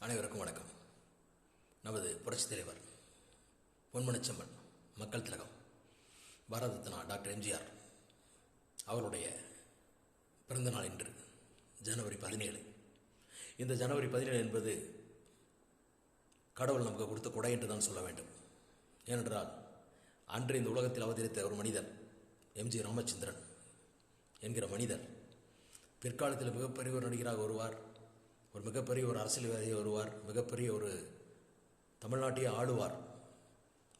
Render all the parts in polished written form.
அனைவருக்கும் வணக்கம். நமது புரட்சித் தலைவர் பொன்மனச்செம்மல் மக்கள் திலகம் பாரத ரத்னா டாக்டர் எம்ஜிஆர் அவருடைய பிறந்தநாள் இன்று ஜனவரி 17. இந்த ஜனவரி 17 என்பது கடவுள் நமக்கு கொடுத்த கொடை என்று தான் சொல்ல வேண்டும். ஏனென்றால் அன்று இந்த உலகத்தில் அவதரித்த ஒரு மனிதர் எம்ஜி ராமச்சந்திரன் என்கிற மனிதர் பிற்காலத்தில் மிகப்பெரிய ஒரு நடிகராக வருவார், ஒரு மிகப்பெரிய ஒரு அரசியல்வாதியாக வருவார், மிகப்பெரிய ஒரு தமிழ்நாட்டையே ஆளுவார்,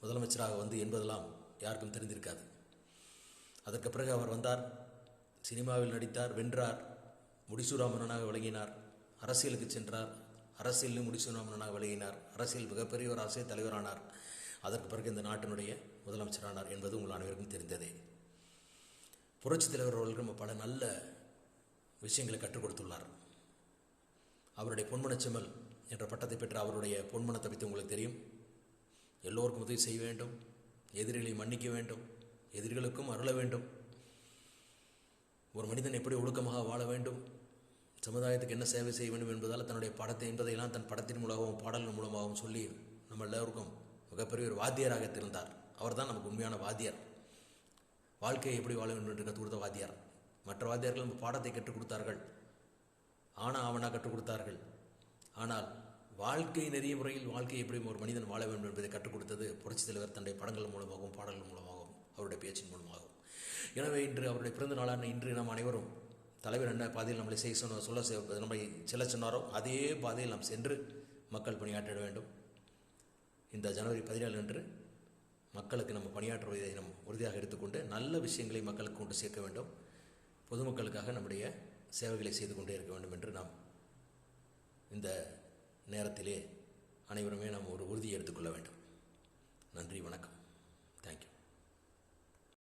முதலமைச்சராக வந்து என்பதெல்லாம் யாருக்கும் தெரிந்திருக்காது. அதற்கு பிறகு அவர் வந்தார், சினிமாவில் நடித்தார், வென்றார், முடிசூடா மன்னனாக விளங்கினார், அரசியலுக்கு சென்றார், அரசியலிலும் முடிசூடா மன்னனாக விளங்கினார், அரசியல் மிகப்பெரிய ஒரு அரசியல் தலைவரானார். அதற்கு பிறகு இந்த நாட்டினுடைய முதலமைச்சரானார் என்பது உங்கள் அனைவருக்கும் தெரிந்ததே. புரட்சித் தலைவர் அவர்கள் பல நல்ல விஷயங்களை கற்றுக் கொடுத்துள்ளார். அவருடைய பொன்மனச்செம்மல் என்ற பட்டத்தை பெற்ற அவருடைய பொன்மனத்தை பற்றி உங்களுக்கு தெரியும். எல்லோருக்கும் உதவி செய்ய வேண்டும், எதிரிகளை மன்னிக்க வேண்டும், எதிரிகளுக்கும் அருள வேண்டும், ஒரு மனிதன் எப்படி ஒழுக்கமாக வாழ வேண்டும், சமுதாயத்துக்கு என்ன சேவை செய்ய வேண்டும் என்பதால் தன்னுடைய படத்தை என்பதையெல்லாம் தன் படத்தின் மூலமாகவும் பாடல்கள் மூலமாகவும் சொல்லி நம்ம எல்லோருக்கும் மிகப்பெரிய ஒரு வாத்தியராக திறந்தார். அவர் தான் நமக்கு உண்மையான வாத்தியார். வாழ்க்கையை எப்படி வாழ வேண்டும் என்று கற்றுக் கொடுத்த வாத்தியார். மற்ற வாத்தியார்கள் நம்ம பாடத்தை கற்றுக் கொடுத்தார்கள், ஆவணாக கற்றுக் கொடுத்தார்கள். ஆனால் வாழ்க்கை நெறிய முறையில் வாழ்க்கையை எப்படி ஒரு மனிதன் வாழ வேண்டும் என்பதை கற்றுக் கொடுத்தது புரட்சித் தலைவர் தன்னுடைய படங்கள் மூலமாகவும் பாடல்கள் மூலமாகவும் அவருடைய பேச்சின் மூலமாகவும். எனவே இன்று அவருடைய பிறந்த நாளான இன்று நாம் அனைவரும் தலைவர் என்ன பாதையில் நம்மளை நம்மை செல்ல சொன்னாரோ அதே பாதையில் நாம் சென்று மக்கள் பணியாற்றிட வேண்டும். இந்த ஜனவரி 17 அன்று மக்களுக்கு நம்ம பணியாற்றுவதை நாம் உறுதியாக எடுத்துக்கொண்டு நல்ல விஷயங்களை மக்களுக்கு கொண்டு சேர்க்க வேண்டும். பொதுமக்களுக்காக நம்முடைய சேவைகளை செய்து கொண்டே இருக்க வேண்டும் என்று நாம் இந்த நேரத்திலே அனைவருமே நாம் ஒரு உறுதியை எடுத்துக்கொள்ள வேண்டும். நன்றி, வணக்கம்.